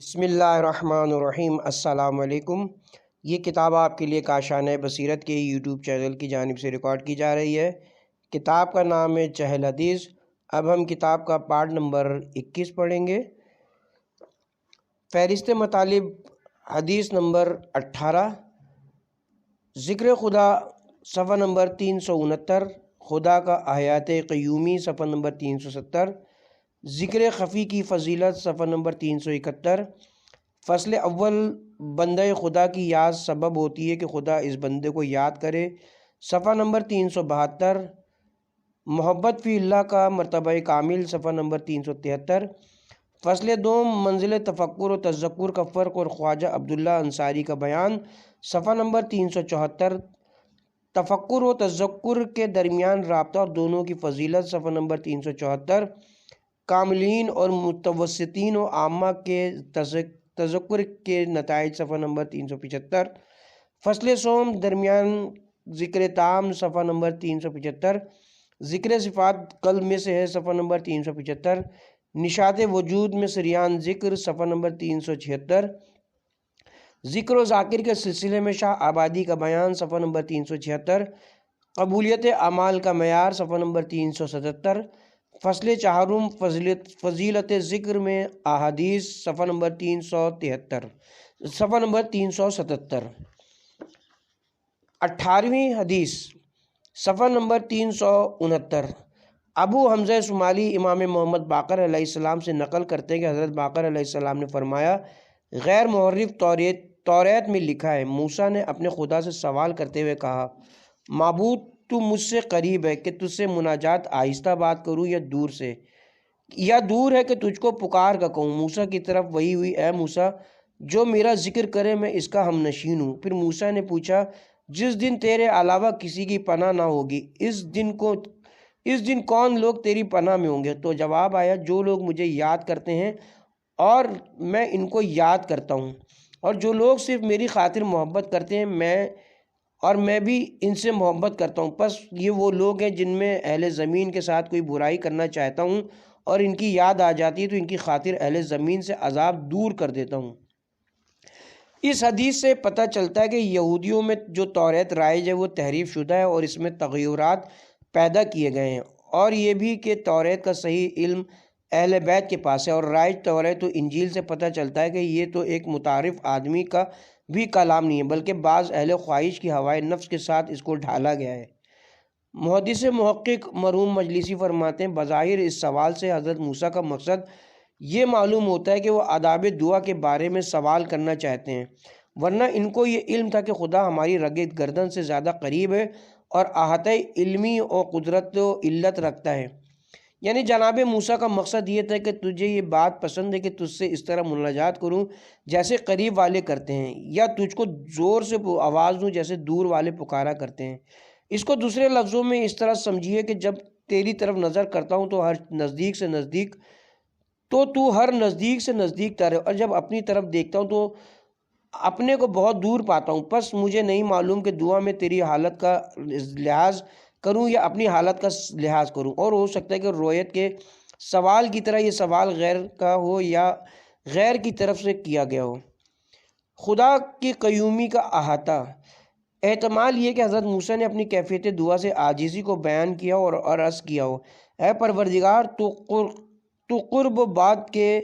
بسم اللہ الرحمن الرحیم۔ السلام علیکم۔ یہ کتاب آپ کے لیے کاشانہ بصیرت کے یوٹیوب چینل کی جانب سے ریکارڈ کی جا رہی ہے۔ کتاب کا نام ہے چہل حدیث۔ اب ہم کتاب کا پارٹ نمبر 21 پڑھیں گے۔ فہرست مطالب حدیث نمبر 18، ذکر خدا صفحہ نمبر 369، خدا کا حیات قیومی صفحہ نمبر 370، ذکر خفی کی فضیلت صفحہ نمبر 371، فصل اول بندہ خدا کی یاد سبب ہوتی ہے کہ خدا اس بندے کو یاد کرے صفحہ نمبر 372، محبت فی اللہ کا مرتبہ کامل صفحہ نمبر 373، فصل دوم منزل تفکر و تذکر کا فرق اور خواجہ عبداللہ انصاری کا بیان صفحہ نمبر 374، تفکر و تذکر کے درمیان رابطہ اور دونوں کی فضیلت صفحہ نمبر 374، کاملین اور متوسطین و عامہ کے تذکر کے نتائج صفحہ نمبر 375، فصل سوم درمیان ذکر تام صفحہ نمبر 375، ذکر صفات قلب میں سے ہے صفحہ نمبر 375، نشاط وجود میں سریان ذکر صفحہ نمبر 376، ذکر و ذاکر کے سلسلے میں شاہ آبادی کا بیان صفحہ نمبر 376، قبولیت اعمال کا معیار صفحہ نمبر 377، فصل چہارم فضیلت ذکر میں احادیث صفحہ نمبر 377، 18ویں حدیث صفحہ نمبر 369، ابو حمزہ شمالی امام محمد باقر علیہ السلام سے نقل کرتے ہیں کہ حضرت باقر علیہ السلام نے فرمایا، غیر محرف توریت میں لکھا ہے، موسیٰ نے اپنے خدا سے سوال کرتے ہوئے کہا، معبود تو مجھ سے قریب ہے کہ تجھ سے مناجات آہستہ بات کروں یا دور سے، یا دور ہے کہ تجھ کو پکار کا کہوں؟ موسیٰ کی طرف وحی ہوئی، اے موسیٰ، جو میرا ذکر کرے میں اس کا ہم نشین ہوں۔ پھر موسیٰ نے پوچھا، جس دن تیرے علاوہ کسی کی پناہ نہ ہوگی، اس دن کون لوگ تیری پناہ میں ہوں گے؟ تو جواب آیا، جو لوگ مجھے یاد کرتے ہیں اور میں ان کو یاد کرتا ہوں، اور جو لوگ صرف میری خاطر محبت کرتے ہیں میں بھی ان سے محبت کرتا ہوں۔ پس یہ وہ لوگ ہیں جن میں اہل زمین کے ساتھ کوئی برائی کرنا چاہتا ہوں اور ان کی یاد آ جاتی ہے تو ان کی خاطر اہل زمین سے عذاب دور کر دیتا ہوں۔ اس حدیث سے پتہ چلتا ہے کہ یہودیوں میں جو توریت رائج ہے وہ تحریف شدہ ہے اور اس میں تغیرات پیدا کیے گئے ہیں، اور یہ بھی کہ توریت کا صحیح علم اہل بیت کے پاس ہے، اور رائج توریت و انجیل سے پتہ چلتا ہے کہ یہ تو ایک متعارف آدمی کا بھی کلام نہیں ہے، بلکہ بعض اہل خواہش کی ہوائے نفس کے ساتھ اس کو ڈھالا گیا ہے۔ محدث محقق مرحوم مجلسی فرماتے ہیں، بظاہر اس سوال سے حضرت موسیٰ کا مقصد یہ معلوم ہوتا ہے کہ وہ آداب دعا کے بارے میں سوال کرنا چاہتے ہیں، ورنہ ان کو یہ علم تھا کہ خدا ہماری رگ گردن سے زیادہ قریب ہے اور احاطہ علمی اور قدرت و علت رکھتا ہے۔ یعنی جناب موسیٰ کا مقصد یہ تھا کہ تجھے یہ بات پسند ہے کہ تجھ سے اس طرح مناجات کروں جیسے قریب والے کرتے ہیں، یا تجھ کو زور سے آواز دوں جیسے دور والے پکارا کرتے ہیں۔ اس کو دوسرے لفظوں میں اس طرح سمجھیے کہ جب تیری طرف نظر کرتا ہوں تو تو ہر نزدیک سے نزدیک تر ہے، اور جب اپنی طرف دیکھتا ہوں تو اپنے کو بہت دور پاتا ہوں۔ پس مجھے نہیں معلوم کہ دعا میں تیری حالت کا لحاظ کروں یا اپنی حالت کا لحاظ کروں، اور ہو سکتا ہے کہ رویت کے سوال کی طرح یہ سوال غیر کا ہو یا غیر کی طرف سے کیا گیا ہو۔ خدا کی قیومی کا احاطہ، احتمال یہ کہ حضرت موسیٰ نے اپنی کیفیت دعا سے عاجزی کو بیان کیا اور عرض کیا ہو، اے پروردگار تو قرب و بعد کے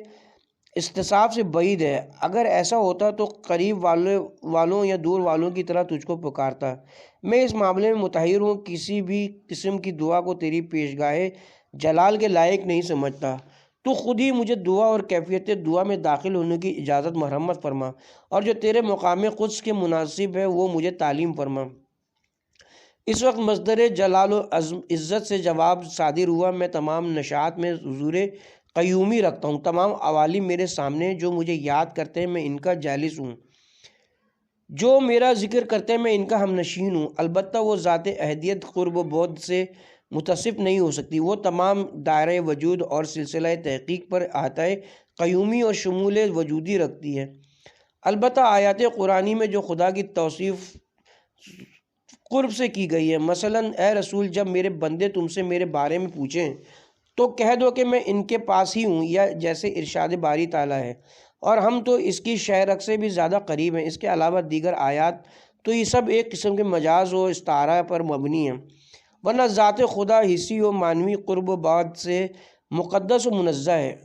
استصاف سے بعید ہے، اگر ایسا ہوتا تو قریب والوں یا دور والوں کی طرح تجھ کو پکارتا۔ میں اس معاملے میں متحیر ہوں، کسی بھی قسم کی دعا کو تیری پیشگاہ جلال کے لائق نہیں سمجھتا۔ تو خود ہی مجھے دعا اور کیفیت دعا میں داخل ہونے کی اجازت مرحمت فرما، اور جو تیرے مقام قدس کے مناسب ہے وہ مجھے تعلیم فرما۔ اس وقت مصدر جلال و عزت سے جواب صادر ہوا، میں تمام نشاط میں حضور قیومی رکھتا ہوں، تمام عوالم میرے سامنے، جو مجھے یاد کرتے ہیں میں ان کا جالس ہوں، جو میرا ذکر کرتے ہیں میں ان کا ہم نشین ہوں۔ البتہ وہ ذات احدیت قرب و بعد سے متصف نہیں ہو سکتی، وہ تمام دائرہ وجود اور سلسلہ تحقیق پر احاطہ قیومی اور شمول وجودی رکھتی ہے۔ البتہ آیات قرآنی میں جو خدا کی توصیف قرب سے کی گئی ہے، مثلاً اے رسول، جب میرے بندے تم سے میرے بارے میں پوچھیں تو کہہ دو کہ میں ان کے پاس ہی ہوں، یا جیسے ارشاد باری تعالیٰ ہے، اور ہم تو اس کی شہرک سے بھی زیادہ قریب ہیں۔ اس کے علاوہ دیگر آیات تو یہ سب ایک قسم کے مجاز و استعارہ پر مبنی ہیں، ورنہ ذات خدا حصی و معنوی قرب و بعد سے مقدس و منزہ ہے،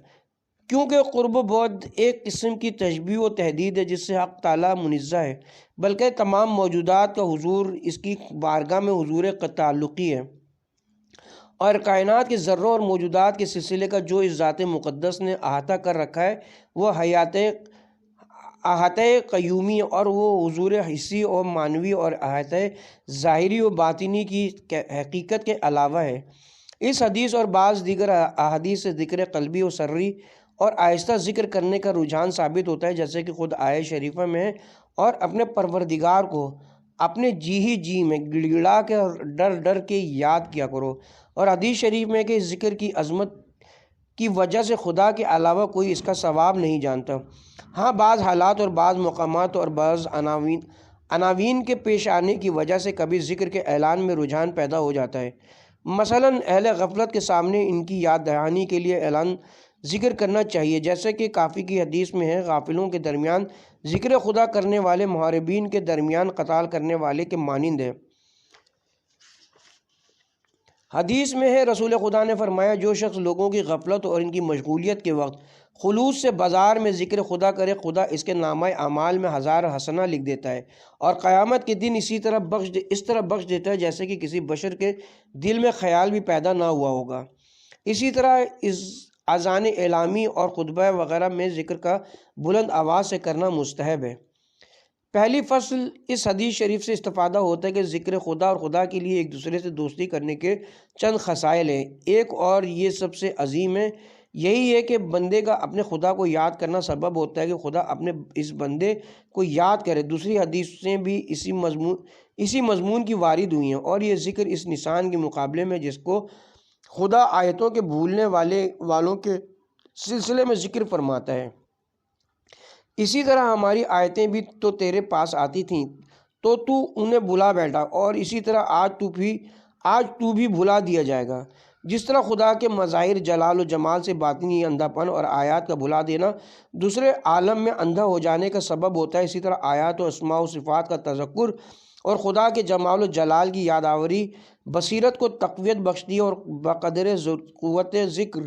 کیونکہ قرب و بعد ایک قسم کی تشبیہ و تحدید ہے جس سے حق تعالیٰ منزہ ہے، بلکہ تمام موجودات کا حضور اس کی بارگاہ میں حضور تعلقی ہے، اور کائنات کے ذروں اور موجودات کے سلسلے کا جو اس ذات مقدس نے احاطہ کر رکھا ہے وہ احاطہ قیومی اور وہ حضور حسی اور معنوی اور احاطہ ظاہری و باطنی کی حقیقت کے علاوہ ہے۔ اس حدیث اور بعض دیگر احادیث سے ذکر قلبی و سری اور آہستہ ذکر کرنے کا رجحان ثابت ہوتا ہے، جیسے کہ خود آیت شریفہ میں ہے، اور اپنے پروردگار کو اپنے جی ہی جی میں گڑ گڑا کے اور ڈر ڈر کے یاد کیا کرو، اور حدیث شریف میں کہ اس ذکر کی عظمت کی وجہ سے خدا کے علاوہ کوئی اس کا ثواب نہیں جانتا۔ ہاں بعض حالات اور بعض مقامات اور بعض عناوین کے پیش آنے کی وجہ سے کبھی ذکر کے اعلان میں رجحان پیدا ہو جاتا ہے، مثلاً اہل غفلت کے سامنے ان کی یاد دہانی کے لیے اعلان ذکر کرنا چاہیے، جیسے کہ کافی کی حدیث میں ہے، غافلوں کے درمیان ذکر خدا کرنے والے محاربین کے درمیان قتال کرنے والے کے مانند ہے۔ حدیث میں ہے، رسول خدا نے فرمایا، جو شخص لوگوں کی غفلت اور ان کی مشغولیت کے وقت خلوص سے بازار میں ذکر خدا کرے، خدا اس کے نامہ اعمال میں 1000 حسنہ لکھ دیتا ہے، اور قیامت کے دن اس طرح بخش دیتا ہے جیسے کہ کسی بشر کے دل میں خیال بھی پیدا نہ ہوا ہوگا۔ اسی طرح اس اذان اعلامی اور خطبہ وغیرہ میں ذکر کا بلند آواز سے کرنا مستحب ہے۔ پہلی فصل، اس حدیث شریف سے استفادہ ہوتا ہے کہ ذکر خدا اور خدا کے لیے ایک دوسرے سے دوستی کرنے کے چند خصائل ہیں، ایک اور یہ سب سے عظیم ہے، یہی ہے کہ بندے کا اپنے خدا کو یاد کرنا سبب ہوتا ہے کہ خدا اپنے اس بندے کو یاد کرے۔ دوسری حدیثیں بھی اسی مضمون کی وارد ہوئی ہیں، اور یہ ذکر اس نشان کے مقابلے میں جس کو خدا آیتوں کے بھولنے والوں کے سلسلے میں ذکر فرماتا ہے۔ اسی طرح ہماری آیتیں بھی تو تیرے پاس آتی تھیں تو تو انہیں بھلا بیٹھا، اور اسی طرح آج تو بھی بھلا دیا جائے گا۔ جس طرح خدا کے مظاہر جلال و جمال سے باطنی اندھا پن اور آیات کا بھلا دینا دوسرے عالم میں اندھا ہو جانے کا سبب ہوتا ہے، اسی طرح آیات و اسماء و صفات کا تذکر اور خدا کے جمال و جلال کی یادآوری بصیرت کو تقویت بخشتی ہے، اور بقدر قوت ذکر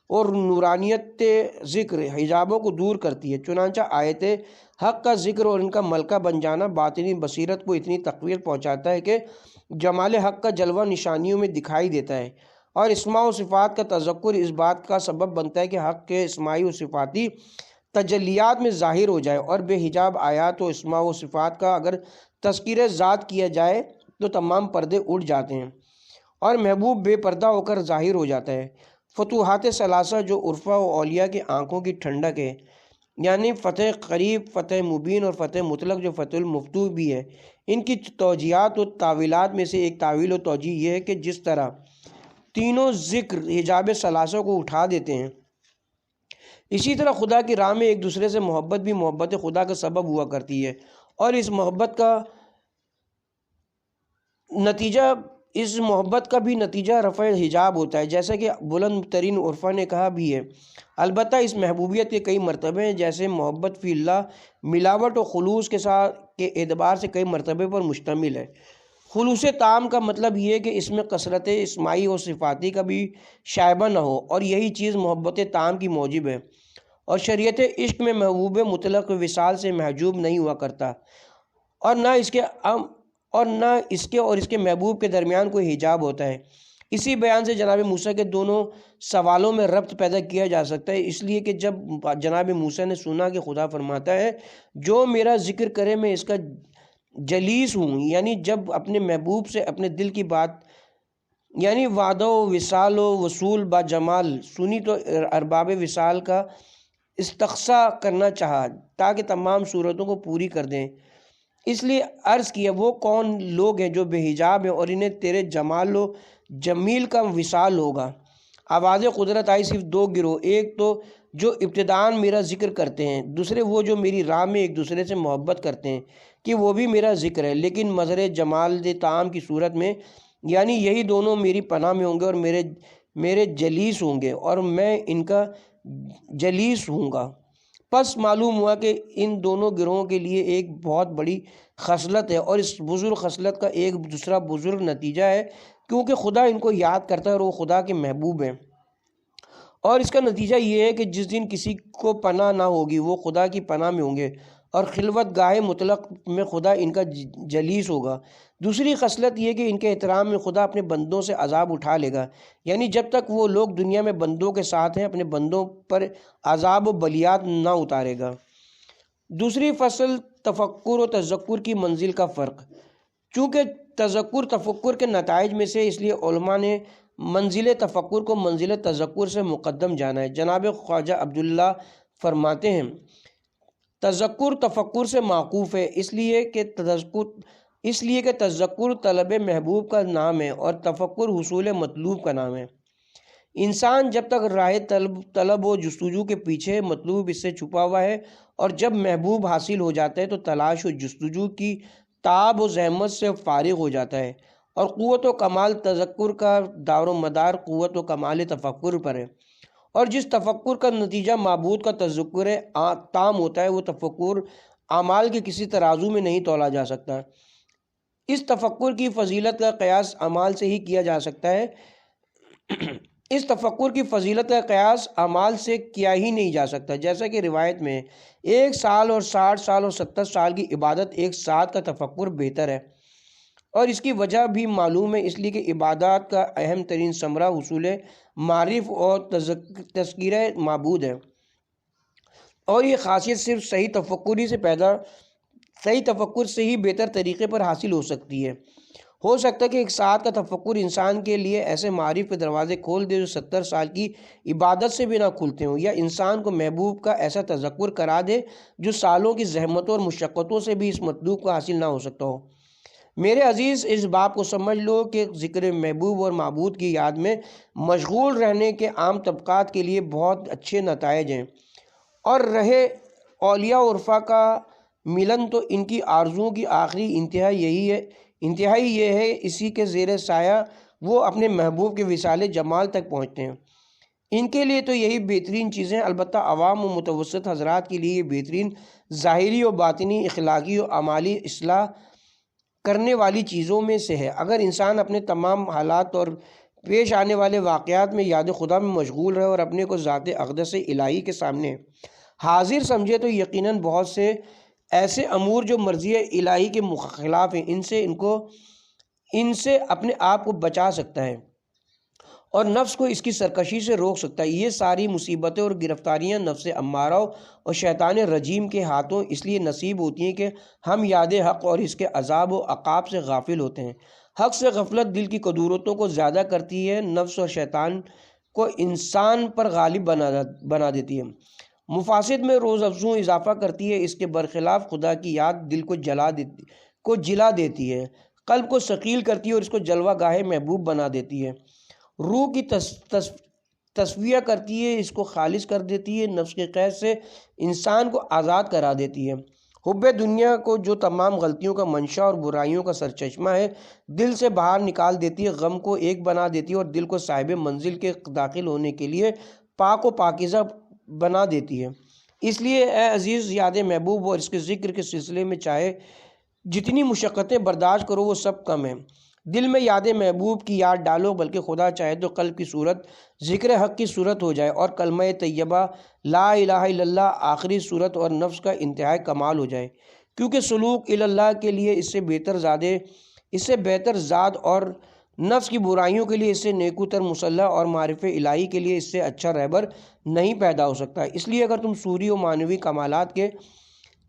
اور نورانیت ذکر حجابوں کو دور کرتی ہے۔ چنانچہ آیت حق کا ذکر اور ان کا ملکہ بن جانا باطنی بصیرت کو اتنی تقویت پہنچاتا ہے کہ جمال حق کا جلوہ نشانیوں میں دکھائی دیتا ہے، اور اسماء و صفات کا تذکر اس بات کا سبب بنتا ہے کہ حق کے اسماعی و صفاتی تجلیات میں ظاہر ہو جائے، اور بے حجاب آیات و اسماء و صفات کا اگر تذکیر ذات کیا جائے تو تمام پردے اٹھ جاتے ہیں اور محبوب بے پردہ ہو کر ظاہر ہو جاتا ہے۔ فتوحات ثلاثہ جو عرفہ و اولیاء کی آنکھوں کی ٹھنڈک ہے، یعنی فتح قریب، فتح مبین اور فتح مطلق جو فتح المفتوح بھی ہے، ان کی توجیہات و تعویلات میں سے ایک تعویل و توجیہ یہ ہے کہ جس طرح تینوں ذکر حجاب ثلاثہ کو اٹھا دیتے ہیں، اسی طرح خدا کی راہ میں ایک دوسرے سے محبت بھی محبت خدا کا سبب ہوا کرتی ہے، اور اس محبت کا بھی نتیجہ رفع حجاب ہوتا ہے، جیسا کہ بلند ترین عرفہ نے کہا بھی ہے۔ البتہ اس محبوبیت کے کئی مرتبے ہیں، جیسے محبت فی اللہ ملاوٹ و خلوص کے اعتبار سے کئی مرتبے پر مشتمل ہے۔ خلوص تام کا مطلب یہ ہے کہ اس میں کثرت اسماعی و صفاتی کا بھی شائبہ نہ ہو، اور یہی چیز محبت تام کی موجب ہے، اور شریعت عشق میں محبوب مطلق وصال سے محجوب نہیں ہوا کرتا، اور نہ اس کے اور اس کے محبوب کے درمیان کوئی حجاب ہوتا ہے۔ اسی بیان سے جناب موسیٰ کے دونوں سوالوں میں ربط پیدا کیا جا سکتا ہے، اس لیے کہ جب جناب موسیٰ نے سنا کہ خدا فرماتا ہے جو میرا ذکر کرے میں اس کا جلیس ہوں، یعنی جب اپنے محبوب سے اپنے دل کی بات یعنی وعدہ و وصال و وصول با جمال سنی تو ارباب وصال کا استقصا کرنا چاہا تاکہ تمام صورتوں کو پوری کر دیں۔ اس لیے عرض کیا وہ کون لوگ ہیں جو بے حجاب ہیں اور انہیں تیرے جمال و جمیل کا وصال ہوگا۔ آواز قدرت آئی صرف دو گروہ، ایک تو جو ابتداءً میرا ذکر کرتے ہیں، دوسرے وہ جو میری راہ میں ایک دوسرے سے محبت کرتے ہیں کہ وہ بھی میرا ذکر ہے، لیکن مظہر جمال تعام کی صورت میں، یعنی یہی دونوں میری پناہ میں ہوں گے اور میرے جلیس ہوں گے اور میں ان کا جلیس ہوں گا۔ پس معلوم ہوا کہ ان دونوں گروہوں کے لیے ایک بہت بڑی خصلت ہے، اور اس بزرگ خصلت کا ایک دوسرا بزرگ نتیجہ ہے، کیونکہ خدا ان کو یاد کرتا ہے اور وہ خدا کے محبوب ہیں۔ اور اس کا نتیجہ یہ ہے کہ جس دن کسی کو پناہ نہ ہوگی وہ خدا کی پناہ میں ہوں گے، اور خلوت گاہ مطلق میں خدا ان کا جلیس ہوگا۔ دوسری خصلت یہ کہ ان کے احترام میں خدا اپنے بندوں سے عذاب اٹھا لے گا، یعنی جب تک وہ لوگ دنیا میں بندوں کے ساتھ ہیں اپنے بندوں پر عذاب و بلیات نہ اتارے گا۔ دوسری فصل تفکر و تذکر کی منزل کا فرق۔ چونکہ تذکر تفکر کے نتائج میں سے، اس لیے علماء نے منزل تفکر کو منزل تذکر سے مقدم جانا ہے۔ جناب خواجہ عبداللہ فرماتے ہیں تذکر تفکر سے معقوف ہے، اس لیے کہ تذکر طلب محبوب کا نام ہے اور تفکر حصول مطلوب کا نام ہے۔ انسان جب تک راہ طلب و جستجو کے پیچھے ہے، مطلوب اس سے چھپا ہوا ہے، اور جب محبوب حاصل ہو جاتا ہے تو تلاش و جستجو کی تعب و زحمت سے فارغ ہو جاتا ہے، اور قوت و کمال تذکر کا دار و مدار قوت و کمال تفکر پر ہے، اور جس تفکر کا نتیجہ معبود کا تذکر تام ہوتا ہے وہ تفکر اعمال کے کسی ترازو میں نہیں تولا جا سکتا۔ اس تفکر کی فضیلت کا قیاس اعمال سے ہی کیا جا سکتا ہے، اس تفکر کی فضیلت کا قیاس اعمال سے کیا ہی نہیں جا سکتا، جیسا کہ روایت میں 1 سال اور 60 سال اور 70 سال کی عبادت ایک ساتھ کا تفکر بہتر ہے، اور اس کی وجہ بھی معلوم ہے، اس لیے کہ عبادات کا اہم ترین ثمرہ حصول معرف اور تذکرہ معبود ہے، اور یہ خاصیت صرف صحیح تفکر سے ہی بہتر طریقے پر حاصل ہو سکتی ہے۔ ہو سکتا ہے کہ ایک ساتھ کا تفکر انسان کے لیے ایسے معرف کے دروازے کھول دے جو 70 سال کی عبادت سے بھی نہ کھلتے ہوں، یا انسان کو محبوب کا ایسا تذکر کرا دے جو سالوں کی زحمتوں اور مشقتوں سے بھی اس مطلوب کو حاصل نہ ہو سکتا ہو۔ میرے عزیز، اس بات کو سمجھ لو کہ ذکر محبوب اور معبود کی یاد میں مشغول رہنے کے عام طبقات کے لیے بہت اچھے نتائج ہیں، اور رہے اولیاء و عرفاء کا ملن تو ان کی آرزوؤں کی آخری انتہائی یہ ہے، اسی کے زیر سایہ وہ اپنے محبوب کے وصال جمال تک پہنچتے ہیں۔ ان کے لیے تو یہی بہترین چیزیں، البتہ عوام و متوسط حضرات کے لیے یہ بہترین ظاہری و باطنی اخلاقی و عملی اصلاح کرنے والی چیزوں میں سے ہے۔ اگر انسان اپنے تمام حالات اور پیش آنے والے واقعات میں یاد خدا میں مشغول رہے اور اپنے کو ذات اقدس الہی کے سامنے حاضر سمجھے تو یقیناً بہت سے ایسے امور جو مرضی الہی کے خلاف ہیں ان سے اپنے آپ کو بچا سکتا ہے اور نفس کو اس کی سرکشی سے روک سکتا ہے۔ یہ ساری مصیبتیں اور گرفتاریاں نفس امارہ اور شیطان رجیم کے ہاتھوں اس لیے نصیب ہوتی ہیں کہ ہم یاد حق اور اس کے عذاب و عقاب سے غافل ہوتے ہیں۔ حق سے غفلت دل کی قدورتوں کو زیادہ کرتی ہے، نفس اور شیطان کو انسان پر غالب بنا دیتی ہے، مفاسد میں روز افزوں اضافہ کرتی ہے۔ اس کے برخلاف خدا کی یاد دل کو جلا دیتی ہے، قلب کو ثقیل کرتی ہے اور اس کو جلوہ گاہ محبوب بنا دیتی ہے، روح کی تصفیہ کرتی ہے، اس کو خالص کر دیتی ہے، نفس کے قید سے انسان کو آزاد کرا دیتی ہے۔ حب دنیا کو جو تمام غلطیوں کا منشا اور برائیوں کا سرچشمہ ہے، دل سے باہر نکال دیتی ہے، غم کو ایک بنا دیتی ہے اور دل کو صاحب منزل کے داخل ہونے کے لیے پاک و پاکیزہ بنا دیتی ہے۔ اس لیے اے عزیز، یاد محبوب اور اس کے ذکر کے سلسلے میں چاہے جتنی مشقتیں برداشت کرو وہ سب کم ہیں۔ دل میں یاد محبوب کی یاد ڈالو، بلکہ خدا چاہے تو قلب کی صورت ذکر حق کی صورت ہو جائے اور کلمہ طیبہ لا الہ الا اللہ آخری صورت اور نفس کا انتہائی کمال ہو جائے، کیونکہ سلوک اللہ کے لیے اس سے بہتر زاد اور نفس کی برائیوں کے لیے اس سے نیکوتر مسلح اور معرف الہی کے لیے اس سے اچھا رہبر نہیں پیدا ہو سکتا۔ اس لیے اگر تم سوری و معنوی کمالات کے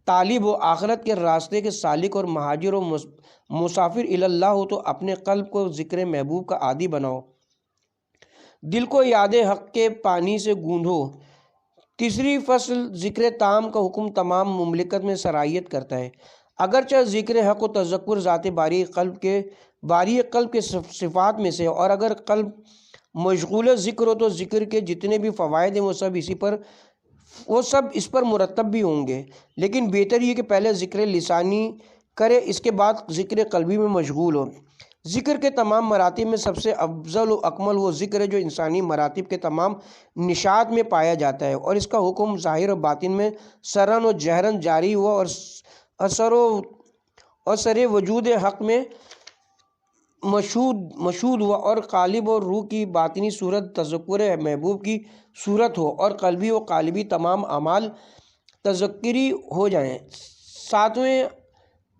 طالب و آخرت کے راستے کے سالک اور مہاجر و مسافر اللہ ہو تو اپنے قلب کو ذکر محبوب کا عادی بناؤ، دل کو یاد حق کے پانی سے گوندھو۔ تیسری فصل ذکر تام کا حکم تمام مملکت میں سرایت کرتا ہے۔ اگرچہ ذکر حق و تذکر ذات باری قلب کے صفات میں سے، اور اگر قلب مشغول ذکر ہو تو ذکر کے جتنے بھی فوائد ہیں وہ سب اس پر مرتب بھی ہوں گے، لیکن بہتر یہ کہ پہلے ذکر لسانی کرے، اس کے بعد ذکر قلبی میں مشغول ہو۔ ذکر کے تمام مراتب میں سب سے افضل و اکمل وہ ذکر ہے جو انسانی مراتب کے تمام نشاط میں پایا جاتا ہے، اور اس کا حکم ظاہر و باطن میں سرن و جہرن جاری ہوا، اور اثر وجود حق میں مشہود ہوا، اور قالب اور روح کی باطنی صورت تذکر محبوب کی صورت ہو، اور قلبی و قالبی تمام اعمال تذکری ہو جائیں۔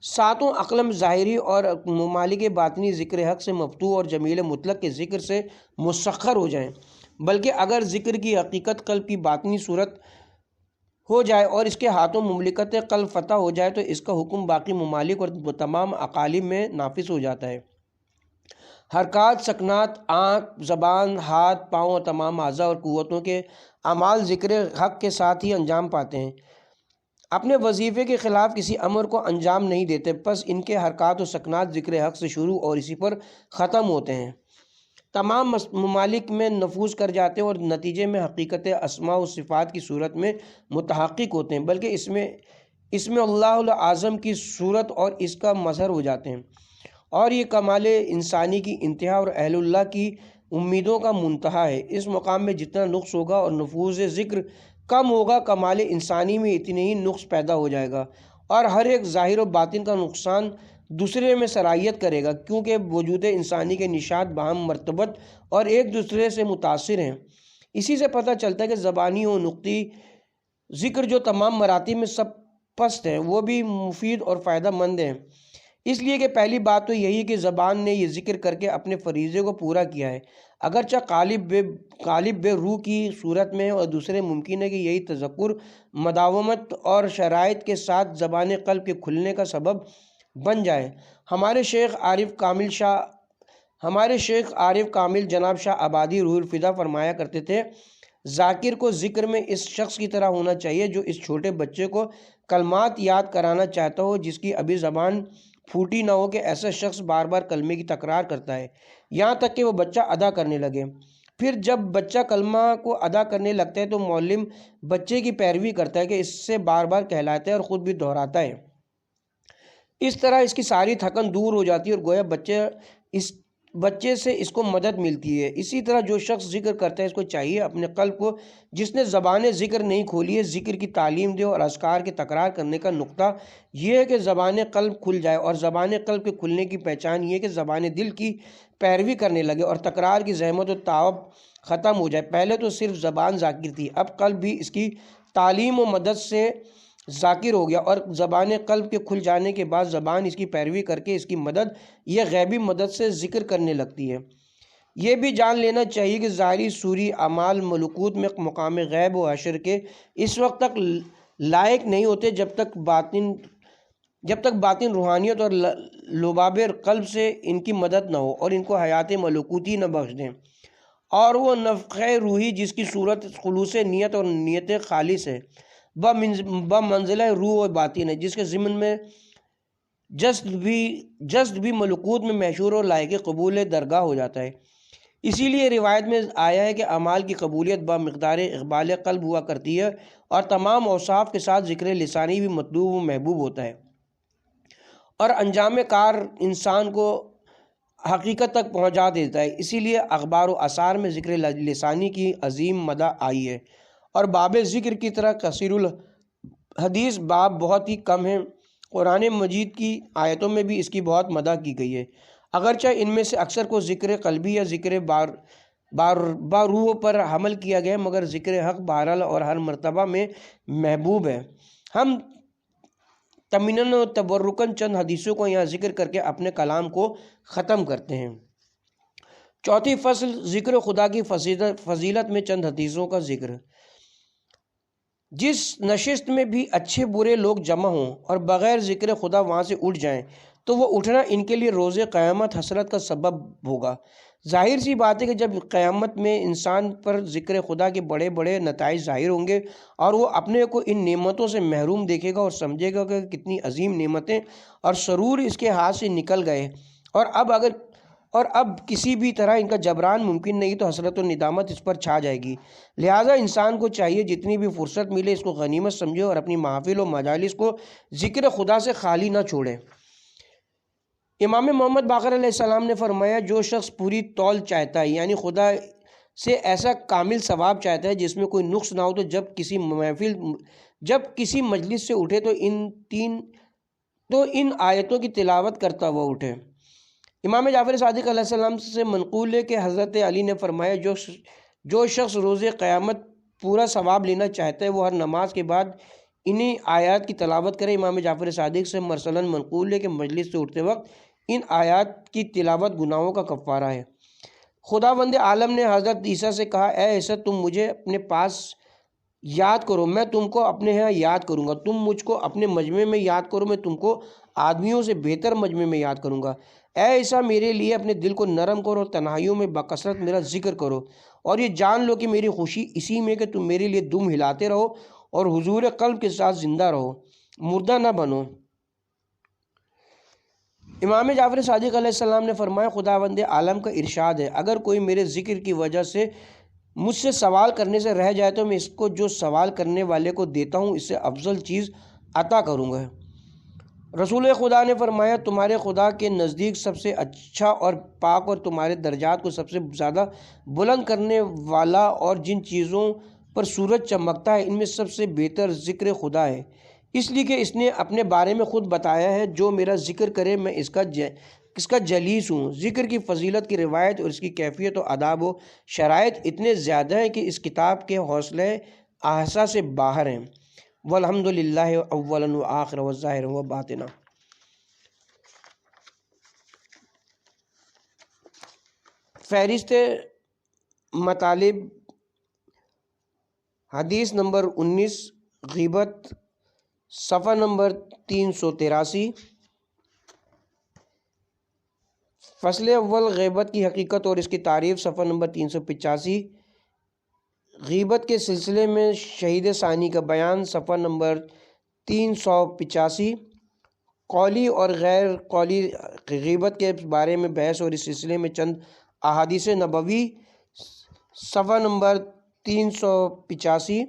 ساتوں اقلم ظاہری اور ممالک باطنی ذکر حق سے مفتوح اور جمیل مطلق کے ذکر سے مسخر ہو جائیں، بلکہ اگر ذکر کی حقیقت قلب کی باطنی صورت ہو جائے اور اس کے ہاتھوں مملکت قلب فتح ہو جائے تو اس کا حکم باقی ممالک اور تمام اقالیم میں نافذ ہو جاتا ہے۔ حرکات، سکنات، آنکھ، زبان، ہاتھ، پاؤں اور تمام اعضاء اور قوتوں کے اعمال ذکر حق کے ساتھ ہی انجام پاتے ہیں، اپنے وظیفے کے خلاف کسی امر کو انجام نہیں دیتے، پس ان کے حرکات و سکنات ذکر حق سے شروع اور اسی پر ختم ہوتے ہیں، تمام ممالک میں نفوذ کر جاتے ہیں اور نتیجے میں حقیقت اسماء و صفات کی صورت میں متحقق ہوتے ہیں، بلکہ اس میں اللہ الاعظم کی صورت اور اس کا مظہر ہو جاتے ہیں، اور یہ کمال انسانی کی انتہا اور اہل اللہ کی امیدوں کا منتہا ہے۔ اس مقام میں جتنا نقص ہوگا اور نفوذ ذکر کم ہوگا، کمال انسانی میں اتنے ہی نقص پیدا ہو جائے گا، اور ہر ایک ظاہر و باطن کا نقصان دوسرے میں سرایت کرے گا، کیونکہ وجود انسانی کے نشاط باہم مرتبط اور ایک دوسرے سے متاثر ہیں۔ اسی سے پتہ چلتا ہے کہ زبانی و نقطی ذکر جو تمام مراتب میں سب پست ہیں وہ بھی مفید اور فائدہ مند ہیں، اس لیے کہ پہلی بات تو یہی کہ زبان نے یہ ذکر کر کے اپنے فریضے کو پورا کیا ہے، اگرچہ قالب بے روح کی صورت میں، اور دوسرے ممکن ہے کہ یہی تذکر مداومت اور شرائط کے ساتھ زبان قلب کے کھلنے کا سبب بن جائے۔ ہمارے شیخ عارف کامل جناب شاہ آبادی روح الفدا فرمایا کرتے تھے، ذاکر کو ذکر میں اس شخص کی طرح ہونا چاہیے جو اس چھوٹے بچے کو کلمات یاد کرانا چاہتا ہو جس کی ابھی زبان پھوٹی نہ ہو، کہ ایسا شخص بار بار کلمے کی تکرار کرتا ہے یہاں تک کہ وہ بچہ ادا کرنے لگے، پھر جب بچہ کلمہ کو ادا کرنے لگتا ہے تو معلم بچے کی پیروی کرتا ہے کہ اس سے بار بار کہلاتا ہے اور خود بھی دہراتا ہے، اس طرح اس کی ساری تھکن دور ہو جاتی ہے اور گویا بچے سے اس کو مدد ملتی ہے۔ اسی طرح جو شخص ذکر کرتا ہے اس کو چاہیے اپنے قلب کو جس نے زبان ذکر نہیں کھولی ہے ذکر کی تعلیم دے، اور اذکار کے تکرار کرنے کا نقطہ یہ ہے کہ زبان قلب کھل جائے، اور زبان قلب کے کھلنے کی پہچان یہ ہے کہ زبان دل کی پیروی کرنے لگے اور تکرار کی زحمت و تعب ختم ہو جائے۔ پہلے تو صرف زبان ذاکر تھی، اب قلب بھی اس کی تعلیم و مدد سے ذاکر ہو گیا، اور زبان قلب کے کھل جانے کے بعد زبان اس کی پیروی کر کے اس کی مدد یہ غیبی مدد سے ذکر کرنے لگتی ہے۔ یہ بھی جان لینا چاہیے کہ ظاہری سوری اعمال ملکوت میں مقام غیب و حشر کے اس وقت تک لائق نہیں ہوتے جب تک باطن روحانیت اور لباب قلب سے ان کی مدد نہ ہو اور ان کو حیات ملکوتی نہ بخش دیں، اور وہ نفخہ روحی جس کی صورت خلوص نیت اور نیت خالص ہے بمنزلہ روح و باطن ہے، جس کے ضمن میں جسد بھی ملکوت میں مشہور اور لائق قبول درگاہ ہو جاتا ہے۔ اسی لیے روایت میں آیا ہے کہ اعمال کی قبولیت بمقدار اقبال قلب ہوا کرتی ہے، اور تمام اوصاف کے ساتھ ذکر لسانی بھی مطلوب و محبوب ہوتا ہے، اور انجام کار انسان کو حقیقت تک پہنچا دیتا ہے۔ اسی لیے اخبار و آثار میں ذکر لسانی کی عظیم مدح آئی ہے، اور باب ذکر کی طرح کثیر الحدیث باب بہت ہی کم ہیں۔ قرآن مجید کی آیتوں میں بھی اس کی بہت مدح کی گئی ہے، اگرچہ ان میں سے اکثر کو ذکر قلبی یا ذکر باروح پر حمل کیا گیا، مگر ذکر حق بہرحال اور ہر مرتبہ میں محبوب ہے۔ ہم تمناً و تبرکاً چند حدیثوں کو یہاں ذکر کر کے اپنے کلام کو ختم کرتے ہیں۔ چوتھی فصل، ذکر خدا کی فضیلت میں چند حدیثوں کا ذکر۔ جس نشست میں بھی اچھے برے لوگ جمع ہوں اور بغیر ذکر خدا وہاں سے اٹھ جائیں تو وہ اٹھنا ان کے لیے روز قیامت حسرت کا سبب ہوگا۔ ظاہر سی بات ہے کہ جب قیامت میں انسان پر ذکر خدا کے بڑے بڑے نتائج ظاہر ہوں گے اور وہ اپنے کو ان نعمتوں سے محروم دیکھے گا اور سمجھے گا کہ کتنی عظیم نعمتیں اور سرور اس کے ہاتھ سے نکل گئے، اور اب کسی بھی طرح ان کا جبران ممکن نہیں، تو حسرت و ندامت اس پر چھا جائے گی۔ لہٰذا انسان کو چاہیے جتنی بھی فرصت ملے اس کو غنیمت سمجھے اور اپنی محافل و مجالس کو ذکر خدا سے خالی نہ چھوڑے۔ امام محمد باقر علیہ السلام نے فرمایا جو شخص پوری طول چاہتا ہے یعنی خدا سے ایسا کامل ثواب چاہتا ہے جس میں کوئی نقص نہ ہو تو جب کسی مجلس سے اٹھے تو ان آیتوں کی تلاوت کرتا ہوا اٹھے۔ امام جعفر صادق علیہ السلام سے منقول ہے کہ حضرت علی نے فرمایا جو شخص روز قیامت پورا ثواب لینا چاہتا ہے وہ ہر نماز کے بعد انہی آیات کی تلاوت کرے۔ امام جعفر صادق سے مرسلاً منقول ہے کہ مجلس سے اٹھتے وقت ان آیات کی تلاوت گناہوں کا کفارہ ہے۔ خداوند عالم نے حضرت عیسیٰ سے کہا اے عیسیٰ تم مجھے اپنے پاس یاد کرو میں تم کو اپنے ہاں یاد کروں گا، تم مجھ کو اپنے مجمع میں یاد کرو میں تم کو آدمیوں سے بہتر مجمع میں یاد کروں گا۔ اے عیسیٰ میرے لیے اپنے دل کو نرم کرو اور تنہائیوں میں بکثرت میرا ذکر کرو اور یہ جان لو کہ میری خوشی اسی میں کہ تم میرے لیے دم ہلاتے رہو اور حضور قلب کے ساتھ زندہ رہو، مردہ نہ بنو۔ امام جعفر صادق علیہ السلام نے فرمایا خداوند عالم کا ارشاد ہے اگر کوئی میرے ذکر کی وجہ سے مجھ سے سوال کرنے سے رہ جائے تو میں اس کو جو سوال کرنے والے کو دیتا ہوں اس سے افضل چیز عطا کروں گا۔ رسول خدا نے فرمایا تمہارے خدا کے نزدیک سب سے اچھا اور پاک اور تمہارے درجات کو سب سے زیادہ بلند کرنے والا اور جن چیزوں پر سورج چمکتا ہے ان میں سب سے بہتر ذکر خدا ہے، اس لیے کہ اس نے اپنے بارے میں خود بتایا ہے جو میرا ذکر کرے میں اس کا جلیس ہوں۔ ذکر کی فضیلت کی روایت اور اس کی کیفیت و آداب و شرائط اتنے زیادہ ہیں کہ اس کتاب کے حوصلے احصا سے باہر ہیں۔ والحمد للہ اولا و آخر و ظاہر و باطنا۔ فہرست مطالب حدیث نمبر 19 غیبت صفحہ نمبر 383۔ فصل اول غیبت کی حقیقت اور اس کی تعریف صفحہ نمبر 385۔ غیبت کے سلسلے میں شہید ثانی کا بیان صفحہ نمبر 385۔ قولی اور غیر قولی غیبت کے بارے میں بحث اور اس سلسلے میں چند احادیث نبوی صفحہ نمبر 385۔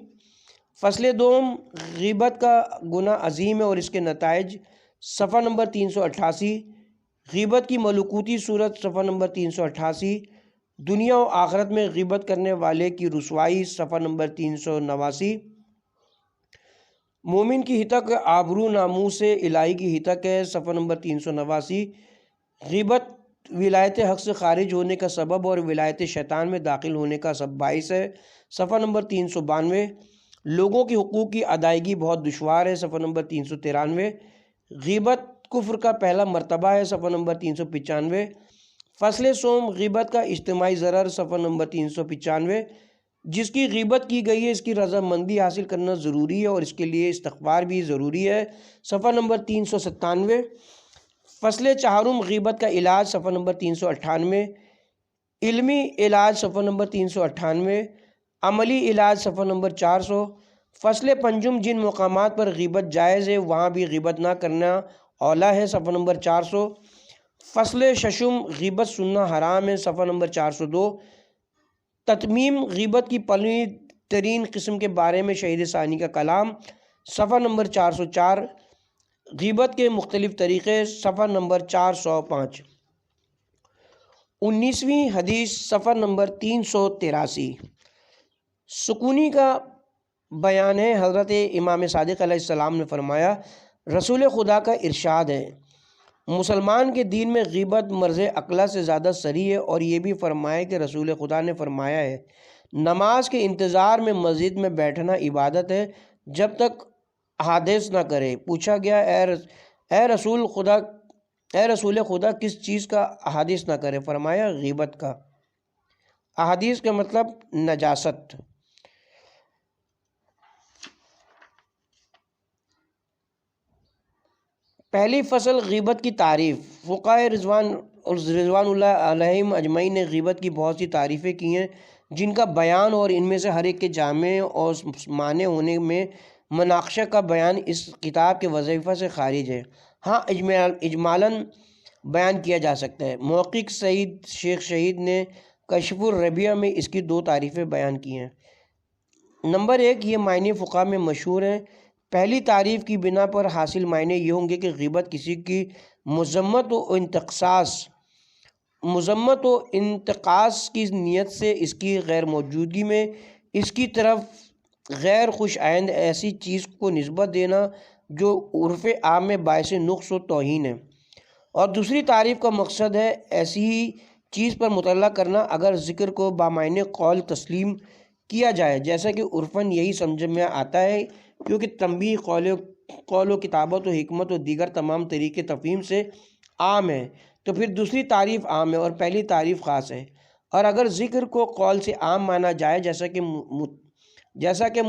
فصل دوم غیبت کا گناہ عظیم ہے اور اس کے نتائج صفحہ نمبر 388۔ غیبت کی ملکوتی صورت صفحہ نمبر 388۔ دنیا و آخرت میں غیبت کرنے والے کی رسوائی صفحہ نمبر 389۔ مومن کی ہتک آبرو ناموس الہی کی ہتک ہے صفحہ نمبر 389۔ غیبت ولایت حق سے خارج ہونے کا سبب اور ولایت شیطان میں داخل ہونے کا سب باعث ہے صفحہ نمبر 392۔ لوگوں کی حقوق کی ادائیگی بہت دشوار ہے صفحہ نمبر 393۔ غیبت کفر کا پہلا مرتبہ ہے صفحہ نمبر 395۔ فصل سوم غیبت کا اجتماعی ضرر صفحہ نمبر 395۔ جس کی غیبت کی گئی ہے اس کی رضامندی حاصل کرنا ضروری ہے اور اس کے لیے استغفار بھی ضروری ہے صفحہ نمبر 397۔ فصل چہارم غیبت کا علاج صفحہ نمبر 398۔ علمی علاج صفحہ نمبر 398۔ عملی علاج صفحہ نمبر 400۔ فصل پنجم جن مقامات پر غیبت جائز ہے وہاں بھی غیبت نہ کرنا اولا ہے صفحہ نمبر 400۔ فصل ششم غیبت سننا حرام ہے صفحہ نمبر 402۔ تتمیم غیبت کی پہلی ترین قسم کے بارے میں شہید ثانی کا کلام صفحہ نمبر 404۔ غیبت کے مختلف طریقے صفحہ نمبر 405۔ 19ویں حدیث صفحہ نمبر 383۔ سکونی کا بیان ہے حضرت امام صادق علیہ السلام نے فرمایا رسول خدا کا ارشاد ہے مسلمان کے دین میں غیبت مرض عقلہ سے زیادہ صریح ہے اور یہ بھی فرمایا کہ رسول خدا نے فرمایا ہے نماز کے انتظار میں مسجد میں بیٹھنا عبادت ہے جب تک حادث نہ کرے۔ پوچھا گیا اے رسول خدا کس چیز کا حادث نہ کرے؟ فرمایا غیبت کا۔ احادیث کا مطلب نجاست۔ پہلی فصل غیبت کی تعریف۔ فقہائے رضوان اللہ علیہم اجمعین نے غیبت کی بہت سی تعریفیں کی ہیں جن کا بیان اور ان میں سے ہر ایک کے جامع اور معنی ہونے میں مناقشہ کا بیان اس کتاب کے وظیفہ سے خارج ہے۔ ہاں اجمالاً بیان کیا جا سکتا ہے۔ محقق سعید شیخ شہید نے کشف الربیہ میں اس کی 2 تعریفیں بیان کی ہیں۔ نمبر 1 یہ معنی فقہ میں مشہور ہیں۔ پہلی تعریف کی بنا پر حاصل معنی یہ ہوں گے کہ غیبت کسی کی مذمت و انتقاص کی نیت سے اس کی غیر موجودگی میں اس کی طرف غیر خوش آئند ایسی چیز کو نسبت دینا جو عرف عام میں باعث نقص و توہین ہے، اور دوسری تعریف کا مقصد ہے ایسی ہی چیز پر مطلع کرنا اگر ذکر کو بامعنی قول تسلیم کیا جائے، جیسا کہ عرفاً یہی سمجھ میں آتا ہے، کیونکہ تنبیہ قول و کتابت و حکمت و دیگر تمام طریقے تفہیم سے عام ہے، تو پھر دوسری تعریف عام ہے اور پہلی تعریف خاص ہے۔ اور اگر ذکر کو قول سے عام مانا جائے جیسا کہ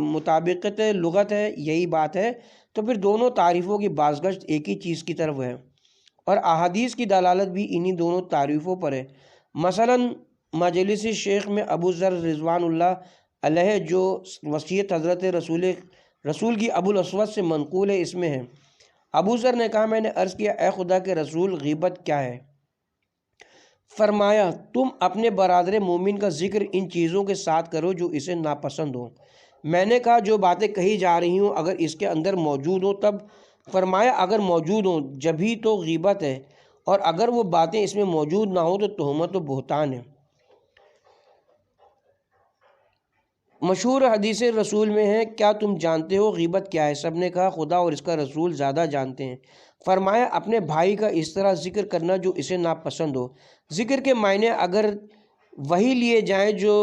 مطابقت لغت ہے، یہی بات ہے، تو پھر دونوں تعریفوں کی بازگشت ایک ہی چیز کی طرف ہے، اور احادیث کی دلالت بھی انہی دونوں تعریفوں پر ہے۔ مثلا مجلس شیخ میں ابو ذر رضوان اللہ علیہ جو وصیت حضرت رسول کی ابو الاسود سے منقول ہے، اس میں ہے، ابو ذر نے کہا، میں نے عرض کیا، اے خدا کے رسول، غیبت کیا ہے؟ فرمایا، تم اپنے برادر مومن کا ذکر ان چیزوں کے ساتھ کرو جو اسے ناپسند ہو۔ میں نے کہا، جو باتیں کہی جا رہی ہوں اگر اس کے اندر موجود ہوں تب؟ فرمایا، اگر موجود ہوں جبھی تو غیبت ہے، اور اگر وہ باتیں اس میں موجود نہ ہوں تو تہمت و بہتان ہے۔ مشہور حدیث رسول میں ہے، کیا تم جانتے ہو غیبت کیا ہے؟ سب نے کہا، خدا اور اس کا رسول زیادہ جانتے ہیں۔ فرمایا، اپنے بھائی کا اس طرح ذکر کرنا جو اسے ناپسند ہو۔ ذکر کے معنی اگر وہی لیے جائیں جو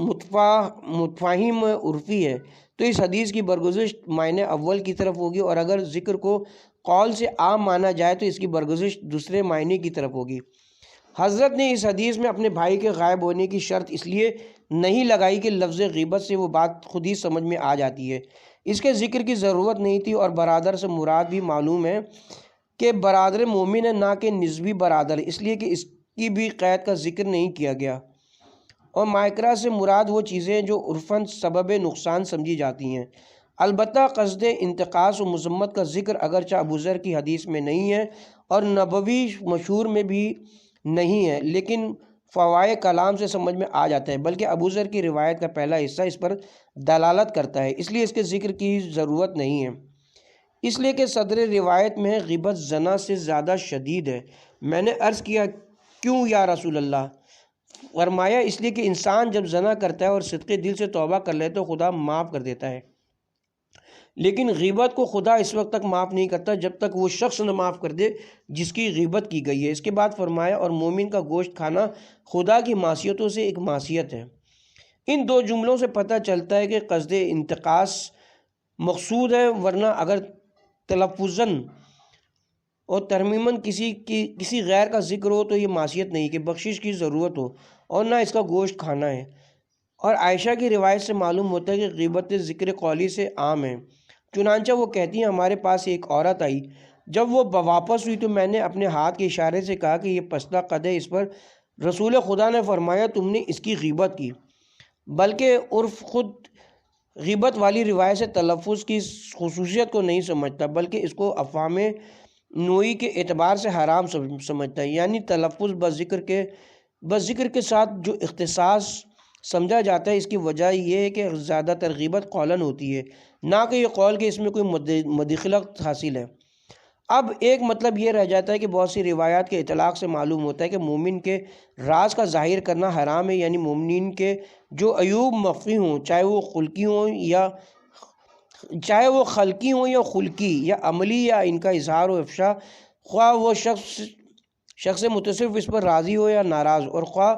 متفاہم عرفی ہے تو اس حدیث کی برگزشت معنی اول کی طرف ہوگی، اور اگر ذکر کو قول سے عام مانا جائے تو اس کی برگزشت دوسرے معنی کی طرف ہوگی۔ حضرت نے اس حدیث میں اپنے بھائی کے غائب ہونے کی شرط اس لیے نہیں لگائی کہ لفظ غیبت سے وہ بات خود ہی سمجھ میں آ جاتی ہے، اس کے ذکر کی ضرورت نہیں تھی، اور برادر سے مراد بھی معلوم ہے کہ برادر مومن ہے، نہ کہ نسبی برادر، اس لیے کہ اس کی بھی قید کا ذکر نہیں کیا گیا۔ اور مائکرا سے مراد وہ چیزیں ہیں جو عرفاً سبب نقصان سمجھی جاتی ہیں۔ البتہ قصد انتقاص و مذمت کا ذکر اگرچہ ابو ذر کی حدیث میں نہیں ہے اور نبوی مشہور میں بھی نہیں ہے، لیکن فوائد کلام سے سمجھ میں آ جاتا ہے، بلکہ ابو ذر کی روایت کا پہلا حصہ اس پر دلالت کرتا ہے، اس لیے اس کے ذکر کی ضرورت نہیں ہے، اس لیے کہ صدر روایت میں غیبت زنا سے زیادہ شدید ہے۔ میں نے عرض کیا، کیوں یا رسول اللہ؟ فرمایا، اس لیے کہ انسان جب زنا کرتا ہے اور صدقے دل سے توبہ کر لے تو خدا معاف کر دیتا ہے، لیکن غیبت کو خدا اس وقت تک معاف نہیں کرتا جب تک وہ شخص نہ معاف کر دے جس کی غیبت کی گئی ہے۔ اس کے بعد فرمایا، اور مومن کا گوشت کھانا خدا کی معصیتوں سے ایک معصیت ہے۔ ان دو جملوں سے پتہ چلتا ہے کہ قصد انتقاص مقصود ہے، ورنہ اگر تلفظاً اور ترمیماً کسی غیر کا ذکر ہو تو یہ معصیت نہیں کہ بخشش کی ضرورت ہو، اور نہ اس کا گوشت کھانا ہے۔ اور عائشہ کی روایت سے معلوم ہوتا ہے کہ غیبت ذکر قولی سے عام ہے، چنانچہ وہ کہتی ہیں، ہمارے پاس ایک عورت آئی، جب وہ واپس ہوئی تو میں نے اپنے ہاتھ کے اشارے سے کہا کہ یہ پستا قد ہے۔ اس پر رسول خدا نے فرمایا، تم نے اس کی غیبت کی، بلکہ عرف خود غیبت والی روایت سے تلفظ کی خصوصیت کو نہیں سمجھتا، بلکہ اس کو افہام نوعی کے اعتبار سے حرام سمجھتا ہے، یعنی تلفظ بس ذکر کے ساتھ جو اختصاص سمجھا جاتا ہے۔ اس کی وجہ یہ ہے کہ زیادہ تر غیبت قولاً ہوتی ہے، نہ کہ یہ قول کہ اس میں کوئی مدخلت حاصل ہے۔ اب ایک مطلب یہ رہ جاتا ہے کہ بہت سی روایات کے اطلاق سے معلوم ہوتا ہے کہ مومن کے راز کا ظاہر کرنا حرام ہے، یعنی مومنین کے جو عیوب مخفی ہوں، چاہے وہ خلقی ہوں یا خلقی یا عملی، یا ان کا اظہار و افشا، خواہ وہ شخص متصرف اس پر راضی ہو یا ناراض، اور خواہ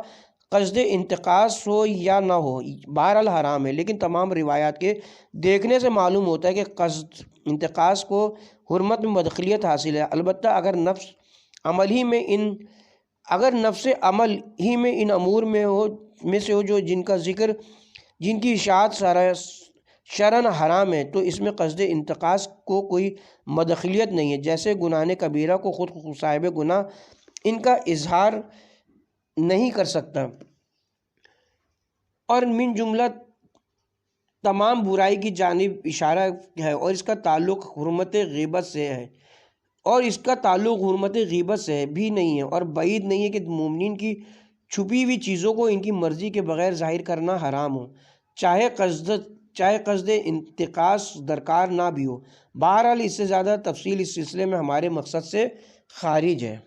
قصد انتقاص ہو یا نہ ہو، بہرحال حرام ہے۔ لیکن تمام روایات کے دیکھنے سے معلوم ہوتا ہے کہ قصد انتقاص کو حرمت میں مدخلیت حاصل ہے، البتہ اگر نفس عمل ہی میں ان امور میں سے ہو جو جن کی اشاعت شرعاً حرام ہے، تو اس میں قصد انتقاص کو کوئی مدخلیت نہیں ہے، جیسے گناہ کبیرہ کو خود صاحب گناہ ان کا اظہار نہیں کر سکتا، اور من جملہ تمام برائی کی جانب اشارہ ہے، اور اس کا تعلق حرمت غیبت سے ہے، اور اس کا تعلق حرمت غیبت سے بھی نہیں ہے، اور بعید نہیں ہے کہ مومنین کی چھپی ہوئی چیزوں کو ان کی مرضی کے بغیر ظاہر کرنا حرام ہو، چاہے قصد انتقاص درکار نہ بھی ہو۔ بہرحال اس سے زیادہ تفصیل اس سلسلے میں ہمارے مقصد سے خارج ہے۔